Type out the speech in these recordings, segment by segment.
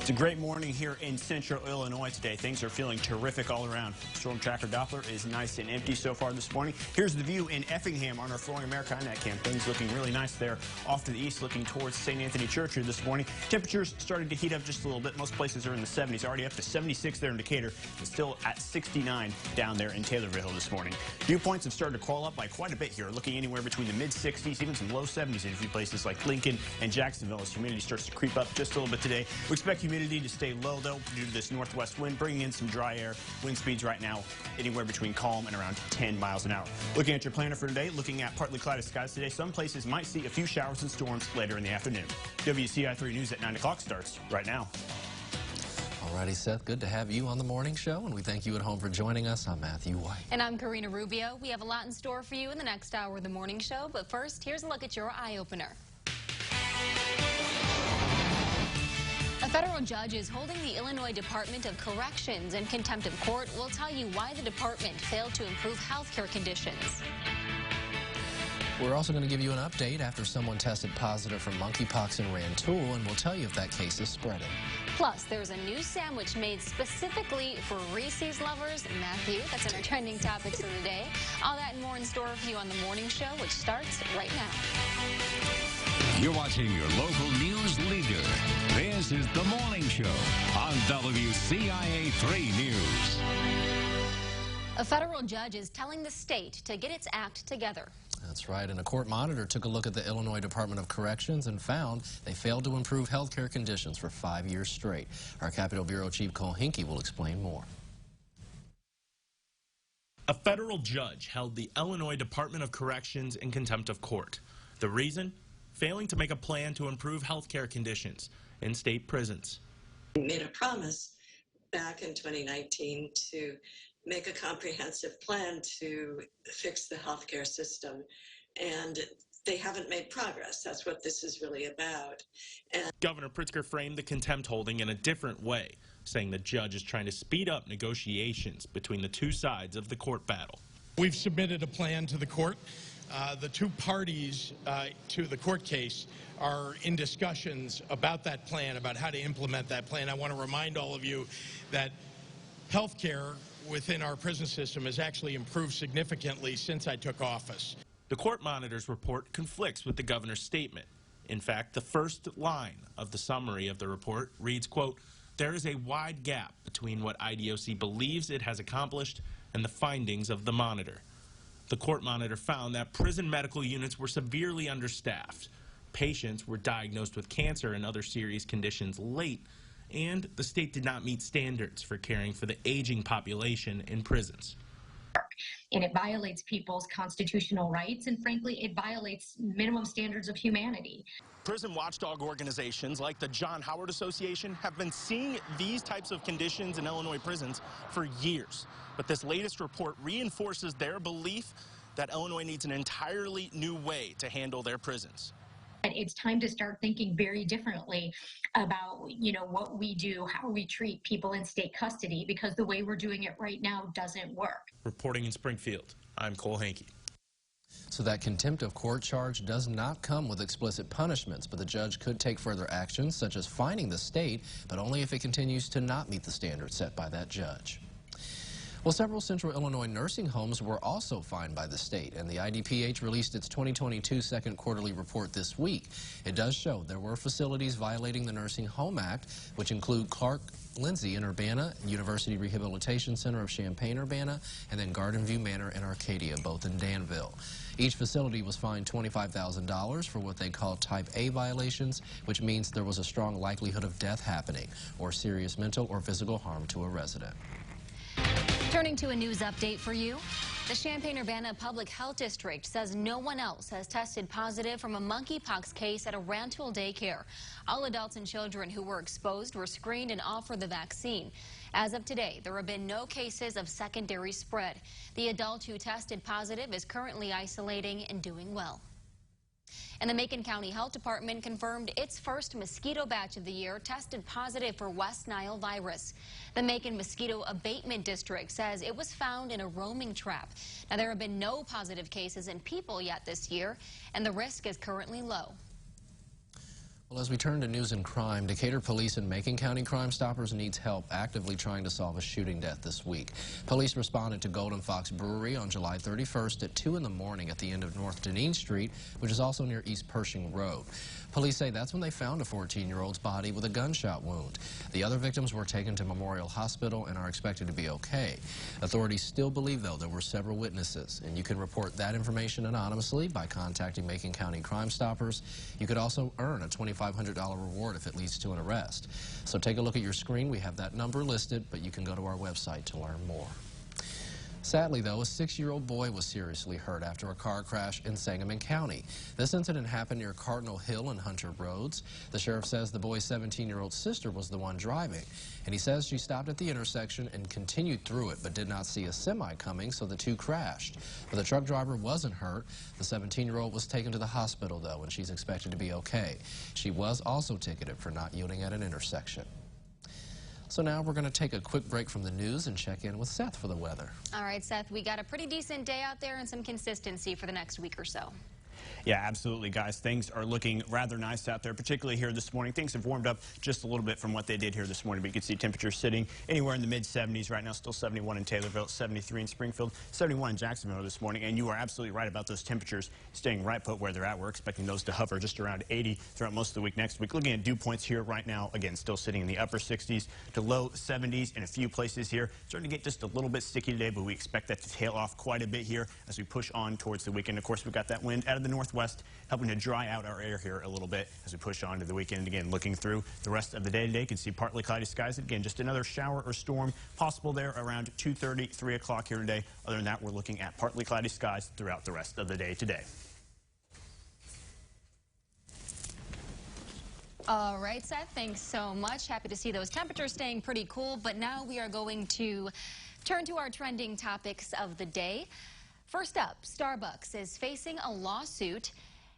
It's a great morning here in central Illinois today. Things are feeling terrific all around. Storm Tracker Doppler is nice and empty so far this morning. Here's the view in Effingham on our Flooring America INET cam. Things looking really nice there. Off to the east, looking towards St. Anthony Church here this morning. Temperatures starting to heat up just a little bit. Most places are in the 70s. Already up to 76 there in Decatur. But still at 69 down there in Taylorville this morning. Dew points have started to crawl up by quite a bit here. Looking anywhere between the mid-60s, even some low 70s in a few places like Lincoln and Jacksonville as humidity starts to creep up just a little bit today. We expect humidity to stay low, though, due to this northwest wind, bringing in some dry air. Wind speeds right now anywhere between calm and around 10 miles an hour. Looking at your planner for today, looking at partly cloudy skies today. Some places might see a few showers and storms later in the afternoon. WCI 3 News at 9 o'clock starts right now. Alrighty, Seth, good to have you on the morning show, and we thank you at home for joining us. I'm Matthew White. And I'm Karina Rubio. We have a lot in store for you in the next hour of the morning show, but first, here's a look at your eye-opener. A federal judge is holding the Illinois Department of Corrections in contempt of court. We'll tell you why the department failed to improve health care conditions. We're also going to give you an update after someone tested positive for monkeypox in Rantoul, and we'll tell you if that case is spreading. Plus, there's a new sandwich made specifically for Reese's lovers. Matthew, that's in our trending topics of the day. All that and more in store for you on the morning show, which starts right now. You're watching your local news leader. This is The Morning Show on WCIA 3 News. A federal judge is telling the state to get its act together. That's right, and a court monitor took a look at the Illinois Department of Corrections and found they failed to improve health care conditions for 5 years straight. Our Capitol Bureau Chief Cole Hinkey will explain more. A federal judge held the Illinois Department of Corrections in contempt of court. The reason? Failing to make a plan to improve health care conditions in state prisons. We made a promise back in 2019 to make a comprehensive plan to fix the healthcare system, and they haven't made progress. That's what this is really about. And Governor Pritzker framed the contempt holding in a different way, saying the judge is trying to speed up negotiations between the two sides of the court battle. We've submitted a plan to the court. The two parties to the court case are in discussions about that plan, about how to implement that plan. I want to remind all of you that health care within our prison system has actually improved significantly since I took office. The court monitor's report conflicts with the governor's statement. In fact, the first line of the summary of the report reads, quote, "There is a wide gap between what IDOC believes it has accomplished and the findings of the monitor." The court monitor found that prison medical units were severely understaffed. Patients were diagnosed with cancer and other serious conditions late, and the state did not meet standards for caring for the aging population in prisons. And it violates people's constitutional rights, and frankly, it violates minimum standards of humanity. Prison watchdog organizations like the John Howard Association have been seeing these types of conditions in Illinois prisons for years. But this latest report reinforces their belief that Illinois needs an entirely new way to handle their prisons. It's time to start thinking very differently about, what we do, how we treat people in state custody, because the way we're doing it right now doesn't work. Reporting in Springfield, I'm Cole Hinkey. So that contempt of court charge does not come with explicit punishments, but the judge could take further actions, such as fining the state, but only if it continues to not meet the standards set by that judge. Well, several central Illinois nursing homes were also fined by the state, and the IDPH released its 2022 second quarterly report this week. It does show there were facilities violating the Nursing Home Act, which include Clark Lindsay in Urbana, University Rehabilitation Center of Champaign-Urbana, and then Garden View Manor in Arcadia, both in Danville. Each facility was fined $25,000 for what they call Type A violations, which means there was a strong likelihood of death happening or serious mental or physical harm to a resident. Turning to a news update for you. The Champaign-Urbana Public Health District says no one else has tested positive from a monkeypox case at a Rantoul daycare. All adults and children who were exposed were screened and offered the vaccine. As of today, there have been no cases of secondary spread. The adult who tested positive is currently isolating and doing well. And the Macon County Health Department confirmed its first mosquito batch of the year tested positive for West Nile virus. The Macon Mosquito Abatement District says it was found in a roaming trap. Now, there have been no positive cases in people yet this year, and the risk is currently low. Well, as we turn to news and crime, Decatur Police and Macon County Crime Stoppers needs help actively trying to solve a shooting death this week. Police responded to Golden Fox Brewery on July 31st at 2 in the morning at the end of North Deneen Street, which is also near East Pershing Road. Police say that's when they found a 14-year-old's body with a gunshot wound. The other victims were taken to Memorial Hospital and are expected to be okay. Authorities still believe, though, there were several witnesses, and you can report that information anonymously by contacting Macon County Crime Stoppers. You could also earn a $2,500 reward if it leads to an arrest. So take a look at your screen. We have that number listed, but you can go to our website to learn more. Sadly, though, a 6-year-old boy was seriously hurt after a car crash in Sangamon County. This incident happened near Cardinal Hill and Hunter Roads. The sheriff says the boy's 17-year-old sister was the one driving, and he says she stopped at the intersection and continued through it, but did not see a semi coming, so the two crashed. But the truck driver wasn't hurt. The 17-year-old was taken to the hospital, though, and she's expected to be okay. She was also ticketed for not yielding at an intersection. So now we're going to take a quick break from the news and check in with Seth for the weather. All right, Seth, we got a pretty decent day out there and some consistency for the next week or so. Yeah, absolutely, guys. Things are looking rather nice out there, particularly here this morning. Things have warmed up just a little bit from what they did here this morning, but you can see temperatures sitting anywhere in the mid-70s right now. Still 71 in Taylorville, 73 in Springfield, 71 in Jacksonville this morning. And you are absolutely right about those temperatures staying right put where they're at. We're expecting those to hover just around 80 throughout most of the week next week. Looking at dew points here right now, again, still sitting in the upper 60s to low 70s in a few places here. Starting to get just a little bit sticky today, but we expect that to tail off quite a bit here as we push on towards the weekend. Of course, we've got that wind out of the northwest, helping to dry out our air here a little bit as we push on to the weekend. Again, looking through the rest of the day today, you can see partly cloudy skies. Again, just another shower or storm possible there around 2:30, 3 o'clock here today. Other than that, we're looking at partly cloudy skies throughout the rest of the day today. All right, Seth, thanks so much. Happy to see those temperatures staying pretty cool, but now we are going to turn to our trending topics of the day. First up, Starbucks is facing a lawsuit,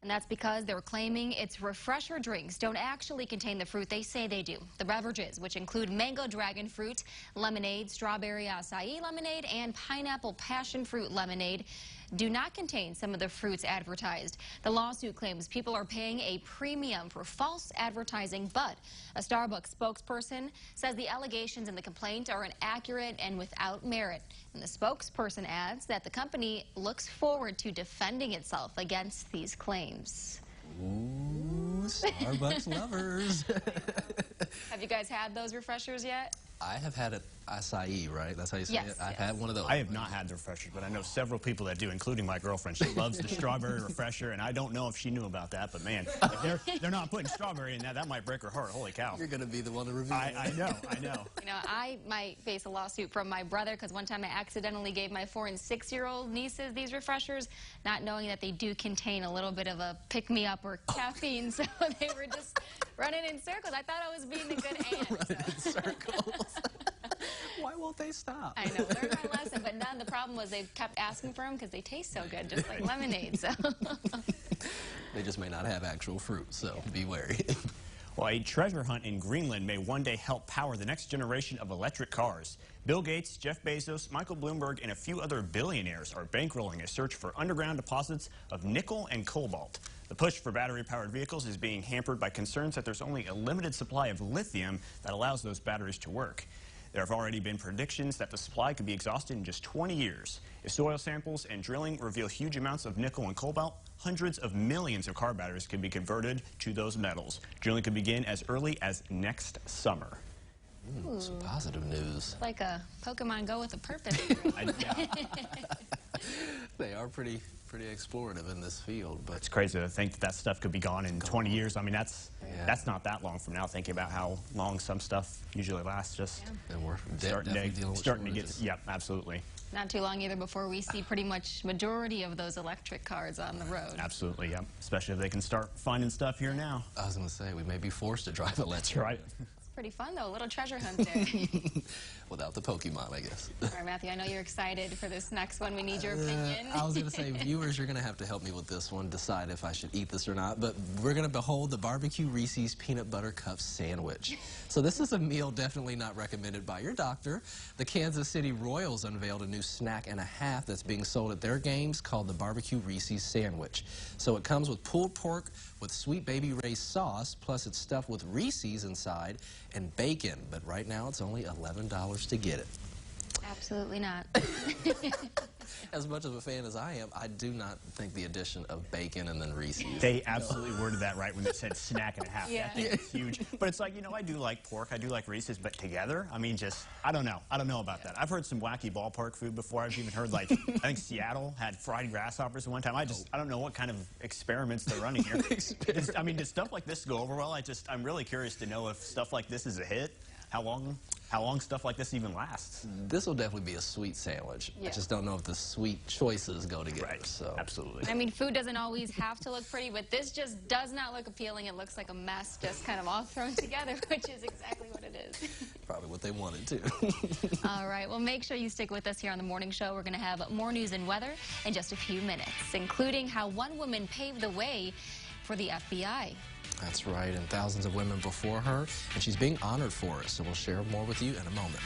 and that's because they're claiming its refresher drinks don't actually contain the fruit they say they do. The beverages, which include mango dragon fruit lemonade, strawberry acai lemonade, and pineapple passion fruit lemonade, do not contain some of the fruits advertised. The lawsuit claims people are paying a premium for false advertising, but a Starbucks spokesperson says the allegations in the complaint are inaccurate and without merit. And the spokesperson adds that the company looks forward to defending itself against these claims. Ooh, Starbucks lovers. Have you guys had those refreshers yet? I have had an acai, right? That's how you say Yes, it? I've yes. had one of those. I have not had the refreshers, but I know several people that do, including my girlfriend. She loves the strawberry refresher, and I don't know if she knew about that, but man, if they're not putting strawberry in that might break her heart. Holy cow. You're going to be the one to review it. I know. You know, I might face a lawsuit from my brother because one time I accidentally gave my 4- and 6-year-old nieces these refreshers, not knowing that they do contain a little bit of a pick-me-up or caffeine, so they were just running in circles. I thought I was being a good aunt. Running in circles. Why won't they stop? I know, learned my lesson, but none. The problem was they kept asking for them because they taste so good, just like lemonade. So They just may not have actual fruit, so be wary. Well, a treasure hunt in Greenland may one day help power the next generation of electric cars. Bill Gates, Jeff Bezos, Michael Bloomberg, and a few other billionaires are bankrolling a search for underground deposits of nickel and cobalt. The push for battery-powered vehicles is being hampered by concerns that there's only a limited supply of lithium that allows those batteries to work. There have already been predictions that the supply could be exhausted in just 20 years. If soil samples and drilling reveal huge amounts of nickel and cobalt, hundreds of millions of car batteries could be converted to those metals. Drilling could begin as early as next summer. Some positive news. like a Pokemon Go with a purpose. They are pretty explorative in this field, but It's crazy to think that that stuff could be gone in 20 years. I mean, that's not that long from now, thinking about how long some stuff usually lasts. Just and we're starting to get, shortages. yep, absolutely. Not too long either before we see pretty much majority of those electric cars on the road. Absolutely, yep. Especially if they can start finding stuff here now. I was going to say, we may be forced to drive electric. That's right. Pretty fun, though. A little treasure hunt there. Without the Pokemon, I guess. All right, Matthew, I know you're excited for this next one. We need your opinion. I was going to say, viewers, you're going to have to help me with this one, decide if I should eat this or not. But we're going to behold the Barbecue Reese's Peanut Butter Cup Sandwich. So this is a meal definitely not recommended by your doctor. The Kansas City Royals unveiled a new snack and a half that's being sold at their games called the Barbecue Reese's Sandwich. So it comes with pulled pork with Sweet Baby Ray's sauce, plus it's stuffed with Reese's inside and bacon. But right now it's only $11 to get it. Absolutely not. As much of a fan as I am, I do not think the addition of bacon and then Reese's. They absolutely worded that right when they said snack and a half. Yeah. That thing is huge. But it's like, you know, I do like pork. I do like Reese's, but together, I mean, just, I don't know. I don't know about that. I've heard some wacky ballpark food before. I've even heard, like, I think Seattle had fried grasshoppers at one time. I don't know what kind of experiments they're running here. I mean, does stuff like this go over well? I'm really curious to know if stuff like this is a hit. How long stuff like this even lasts. This will definitely be a sweet sandwich. Yeah. I just don't know if the sweet choices go together. Right. So. Absolutely. I mean, food doesn't always have to look pretty, but this just does not look appealing. It looks like a mess, just kind of all thrown together, which is exactly what it is. Probably what they wanted, too. All right, well, make sure you stick with us here on The Morning Show. We're going to have more news and weather in just a few minutes, including how one woman paved the way for the FBI. That's right, and thousands of women before her, and she's being honored for it. So we'll share more with you in a moment.